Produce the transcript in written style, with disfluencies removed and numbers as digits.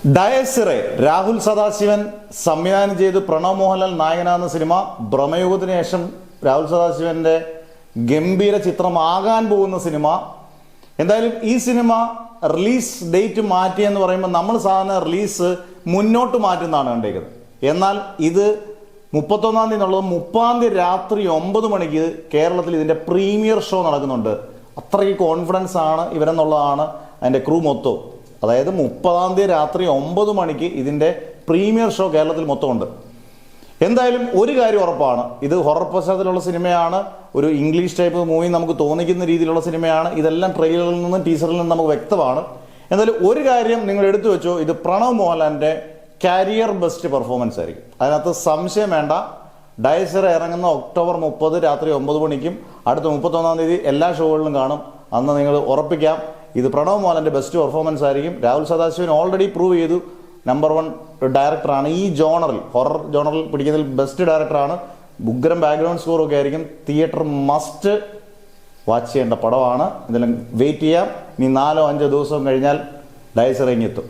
ഡയസിറെ രാഹുൽ സദാശിവൻ സംവിധാനം ചെയ്ത് പ്രണവ് മോഹൻലാൽ നായകനാകുന്ന സിനിമ ഭ്രമയുഗത്തിന് ശേഷം രാഹുൽ സദാശിവന്റെ ഗംഭീര ചിത്രമാകാൻ പോകുന്ന സിനിമ. എന്തായാലും ഈ സിനിമ റിലീസ് ഡേറ്റ് മാറ്റിയെന്ന് പറയുമ്പോൾ നമ്മൾ സാധാരണ റിലീസ് മുന്നോട്ട് മാറ്റുന്നതാണ് കണ്ടേക്കുന്നത്. എന്നാൽ ഇത് 31-ാം തീയതി എന്നുള്ളത് 30-ാം തീയതി രാത്രി 9 മണിക്ക് കേരളത്തിൽ ഇതിന്റെ പ്രീമിയർ ഷോ നടക്കുന്നുണ്ട്. അത്രയ്ക്ക് കോൺഫിഡൻസ് ആണ് ഇവരെന്നുള്ളതാണ് അതിന്റെ ക്രൂ മൊത്തം. അതായത് 30-ാം തീയതി രാത്രി 9 മണിക്ക് ഇതിന്റെ പ്രീമിയർ ഷോ കേരളത്തിൽ മൊത്തമുണ്ട്. എന്തായാലും ഒരു കാര്യം ഉറപ്പാണ്, ഇത് ഹൊറർ പശ്ചാത്തലമുള്ള സിനിമയാണ്. ഒരു ഇംഗ്ലീഷ് ടൈപ്പ് മൂവി നമുക്ക് തോന്നിക്കുന്ന രീതിയിലുള്ള സിനിമയാണ്. ഇതെല്ലാം ട്രെയിലറിൽ നിന്നും ടീസറിൽ നിന്നും നമുക്ക് വ്യക്തമാണ്. എന്തായാലും ഒരു കാര്യം നിങ്ങൾ എടുത്തു വെച്ചോ, ഇത് പ്രണവ് മോഹൻലാലിന്റെ കരിയർ ബെസ്റ്റ് പെർഫോമൻസ് ആയിരിക്കും. അതിനകത്ത് സംശയം വേണ്ട. ഡയസിറെ ഇറങ്ങുന്ന ഒക്ടോബർ 30 രാത്രി 9 മണിക്കും അടുത്ത 31-ാം തീയതി എല്ലാ ഷോകളിലും കാണും. അന്ന് നിങ്ങൾ ഉറപ്പിക്കാം ഇത് പ്രണവ് മോഹൻലാലിന്റെ ബെസ്റ്റ് പെർഫോമൻസ് ആയിരിക്കും. രാഹുൽ സദാശിവൻ ഓൾറെഡി പ്രൂവ് ചെയ്തു നമ്പർ 1 ഡയറക്ടറാണ്. ഈ ജോണറിൽ ഹൊറർ ജോണറിൽ പിടിക്കുന്നതിൽ ബെസ്റ്റ് ഡയറക്ടറാണ്. ഉഗ്രം ബാക്ക്ഗ്രൗണ്ട് സ്കോർ ഒക്കെ ആയിരിക്കും. തിയേറ്റർ മസ്റ്റ് വാച്ച് ചെയ്യേണ്ട പടമാണ്. ഇതെല്ലാം വെയിറ്റ് ചെയ്യാം. ഇനി 4-5 ദിവസം കഴിഞ്ഞാൽ ഡയസിറെ ഇങ്ങെത്തും.